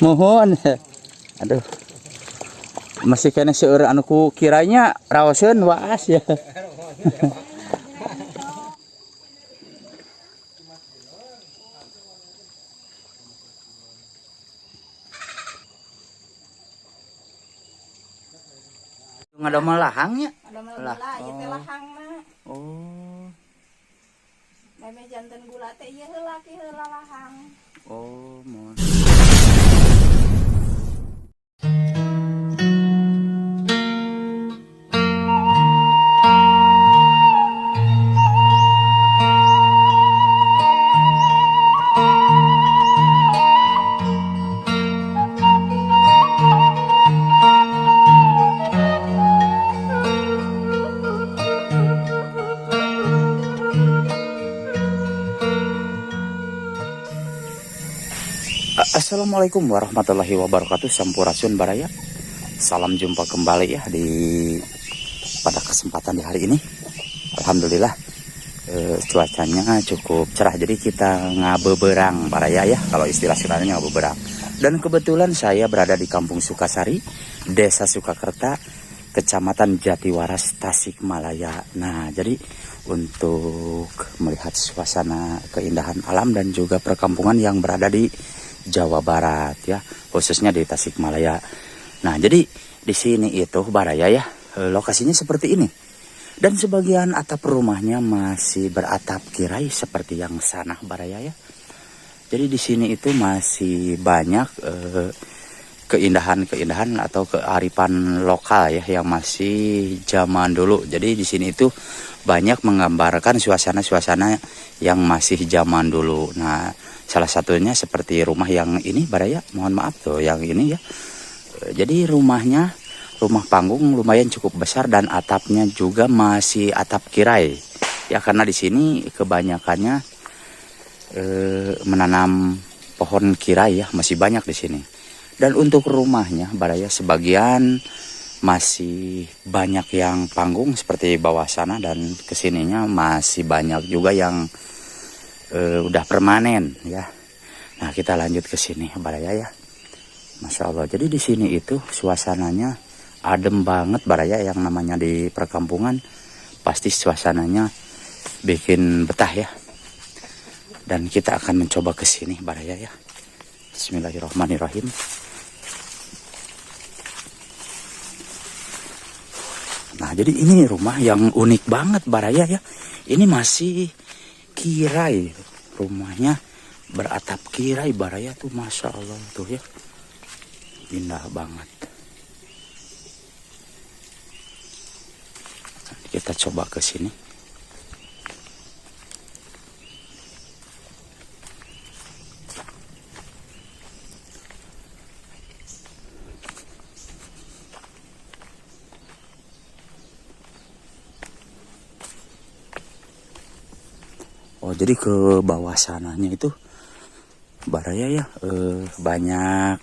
Mohon. Aduh. Masih kena seueur anu ku kiranya rawaseun waas ya. Ngadamel lahangnya. Ngadamel gula ieu teh lahangna. Oh. Meme janten gula teh ieu heula ki heula lahang. Oh, mohon. Assalamualaikum warahmatullahi wabarakatuh. Sampurasun baraya. Salam jumpa kembali ya pada kesempatan di hari ini. Alhamdulillah cuacanya cukup cerah. Jadi kita ngabeberang baraya ya. Kalau istilah sekarangnya ngabeberang. Dan kebetulan saya berada di Kampung Sukasari, Desa Sukakerta, Kecamatan Jatiwaras, Tasikmalaya. Nah, jadi untuk melihat suasana keindahan alam dan juga perkampungan yang berada di Jawa Barat ya, khususnya di Tasikmalaya. Nah, jadi di sini itu baraya ya, lokasinya seperti ini. Dan sebagian atap rumahnya masih beratap kirai seperti yang sana baraya ya. Jadi di sini itu masih banyak keindahan-keindahan atau kearifan lokal ya yang masih zaman dulu. Jadi di sini itu banyak menggambarkan suasana-suasana yang masih zaman dulu. Nah, salah satunya seperti rumah yang ini baraya, mohon maaf tuh yang ini ya. Jadi rumahnya, rumah panggung lumayan cukup besar dan atapnya juga masih atap kirai. Ya karena di sini kebanyakannya menanam pohon kirai ya, masih banyak di sini. Dan untuk rumahnya baraya sebagian masih banyak yang panggung seperti bawah sana dan kesininya masih banyak juga yang udah permanen ya. Nah, kita lanjut ke sini baraya ya. Masya Allah. Jadi di sini itu suasananya adem banget baraya, yang namanya di perkampungan pasti suasananya bikin betah ya. Dan kita akan mencoba ke sini baraya ya. Bismillahirrahmanirrahim. Nah, jadi ini rumah yang unik banget baraya ya. Ini masih kirai, rumahnya beratap kirai baraya tuh, masya Allah tuh ya, indah banget. Kita coba ke sini. Oh, jadi ke bawah sananya itu baraya ya, banyak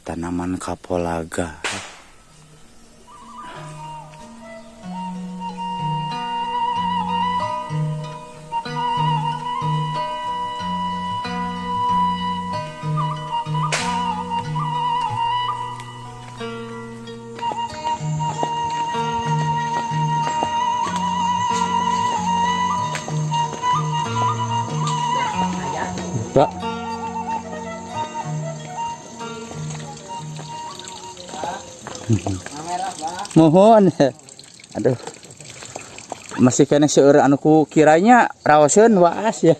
tanaman kapulaga. Pak. Mohon. Aduh. Masih kena seueur anu ku kiranya rawaseun waas ya.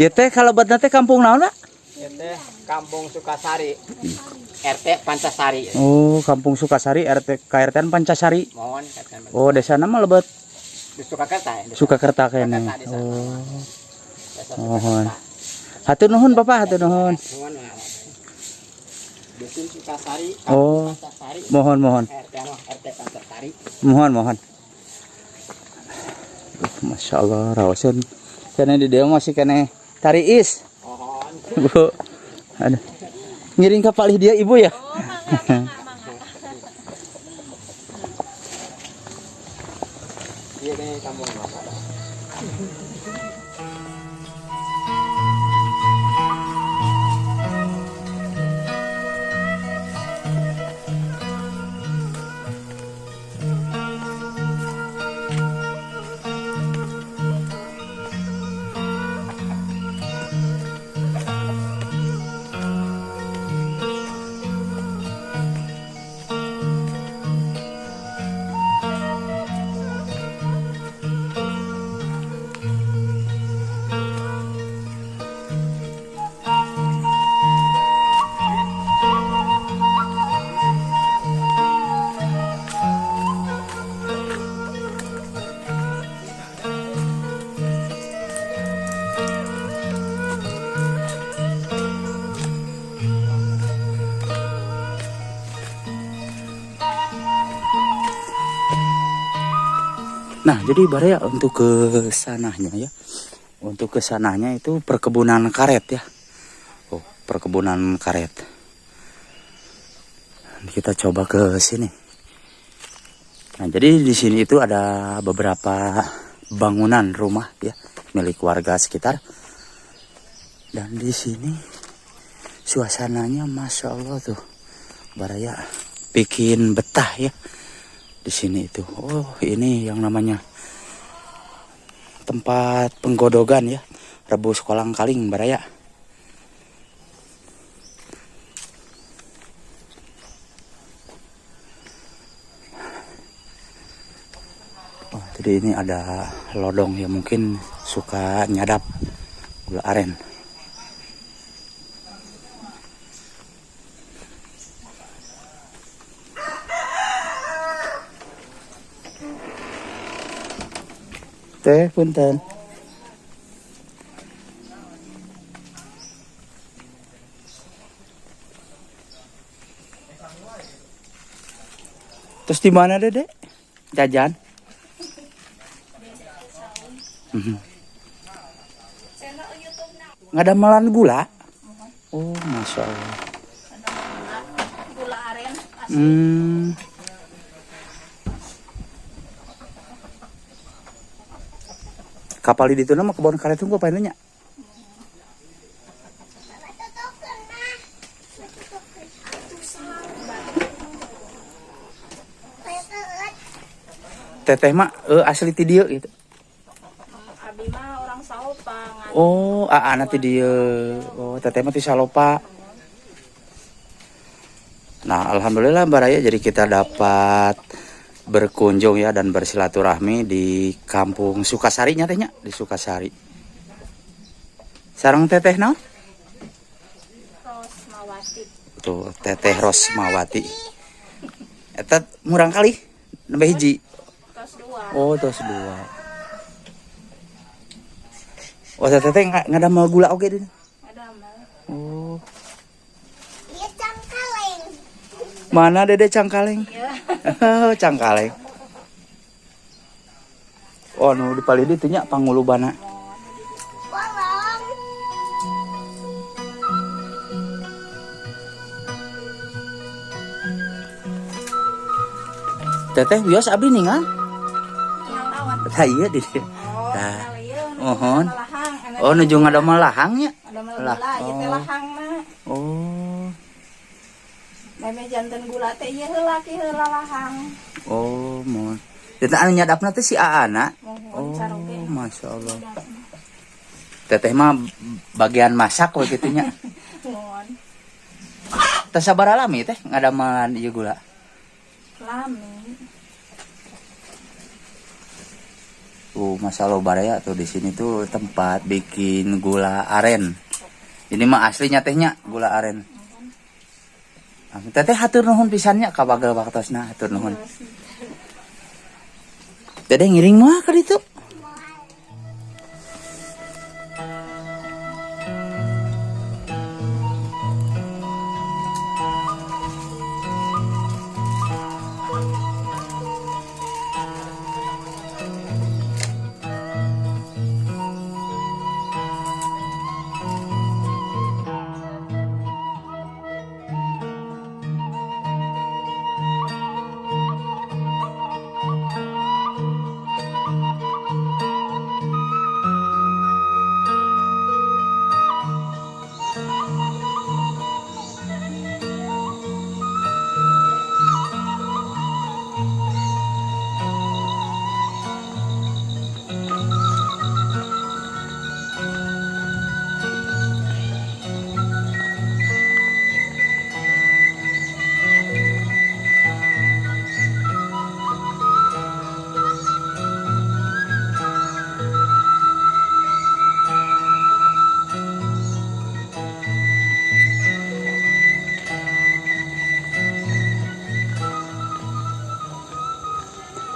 Ya teh kalau buat teh kampung naon, Pak? Ya teh Kampung Sukasari. RT Pancasari. Oh, Kampung Sukasari, RT KRT Pancasari. Mohon. Oh, desa nama lebet Di Sukakerta ya. Sukakerta kene. Oh. Mohon. Hatur nuhun Bapak, hatur nuhun. Dusun Sukasari. Oh. Pancasari. Mohon. RT Pancasari. Mohon. Masya Allah, rawasan. Kene di dia masih kene tariis. Mohon. Bu. Aduh. Ngiring ke palih dia Ibu ya? Iya nih kampung. Nah, jadi Baraya untuk ke sananya ya. Untuk ke sananya itu perkebunan karet ya. Oh, perkebunan karet. Kita coba ke sini. Nah, jadi di sini itu ada beberapa bangunan rumah ya milik warga sekitar. Dan di sini suasananya Masya Allah tuh. Baraya bikin betah ya. Di sini itu. Oh, ini yang namanya tempat penggodogan ya. Rebus kolang-kaling Baraya. Oh, jadi ini ada lodong yang mungkin suka nyadap gula aren. Teh punten. Terus di mana Dede? Jajan? Nggak ada melan gula? Oh, Masya Allah. Gula aren asli. Kapal di itu nama kebun karet tunggu apa ininya? Teteh mah asli ti dieu gitu. Abi mah orang Salopa. Oh, nanti dia. Oh, teteh mah ti Salopa. Nah, alhamdulillah Baraya jadi kita dapat berkunjung ya dan bersilaturahmi di kampung Sukasari nyatanya di Sukasari. Sarang teteh naon? Rosmawati. Tuh, teteh Rosmawati. Eta murang kali nambah hiji. Tos 2. Oh, tos 2. Oh, teteh nggak ada mau gula oge deh. Ada mah. Oh. Iya cangkaleng. Mana Dede cangkaleng? Iya. Cangkaleng. Oh, nu di palidi teh nya pangulubana. Bolong. Teteh bios abdi ningal. Yang lawan. Tah ieu di dieu. Oh, Tah. kalian. Ohon. Lahang. Oh, nuju ngadamel lahangnya. Ada Lah, gula, ieu teh oh. lahang mah. Oh. Meme janten gula teh ieu heula ki heula lahang. Oh, mohon. Teteh anu nyadapna teh si Aana. Mohon Oh, caroge. Masya Allah. Teteh mah bagian masak we kitu nya. Mohon. Teh sabaraha lami teh ngadaman ieu gula? Lami. Masya Allah Baraya tuh di sini tuh tempat bikin gula aren. Ini mah aslinya tehnya gula aren. Teteh hatur nuhun pisannya ka bagel waktosna hatur nuhun. Teteh ngiring mah ka ditu.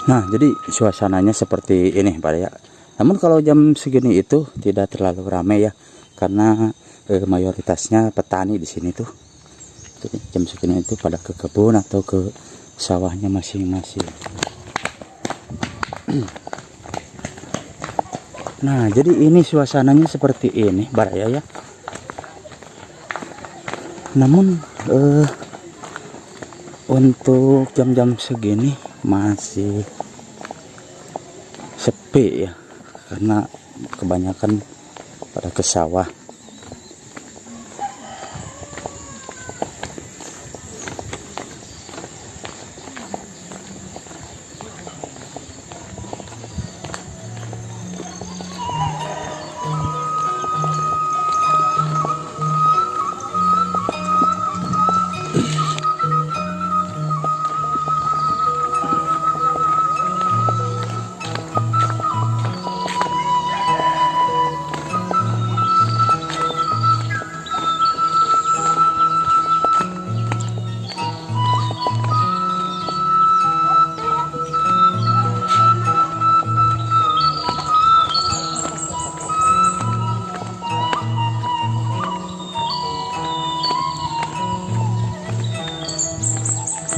Nah, jadi suasananya seperti ini, Pak ya. Namun kalau jam segini itu tidak terlalu ramai ya, karena mayoritasnya petani di sini tuh. Jadi jam segini itu pada ke kebun atau ke sawahnya masing-masing. Nah, jadi ini suasananya seperti ini, Baraya ya. Namun untuk jam-jam segini masih sepi ya, karena kebanyakan pada ke sawah.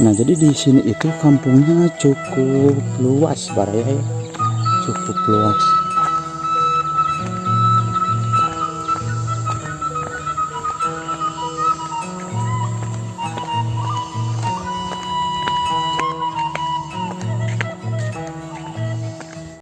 Nah, jadi di sini itu kampungnya cukup luas, Baraya ya. Cukup luas.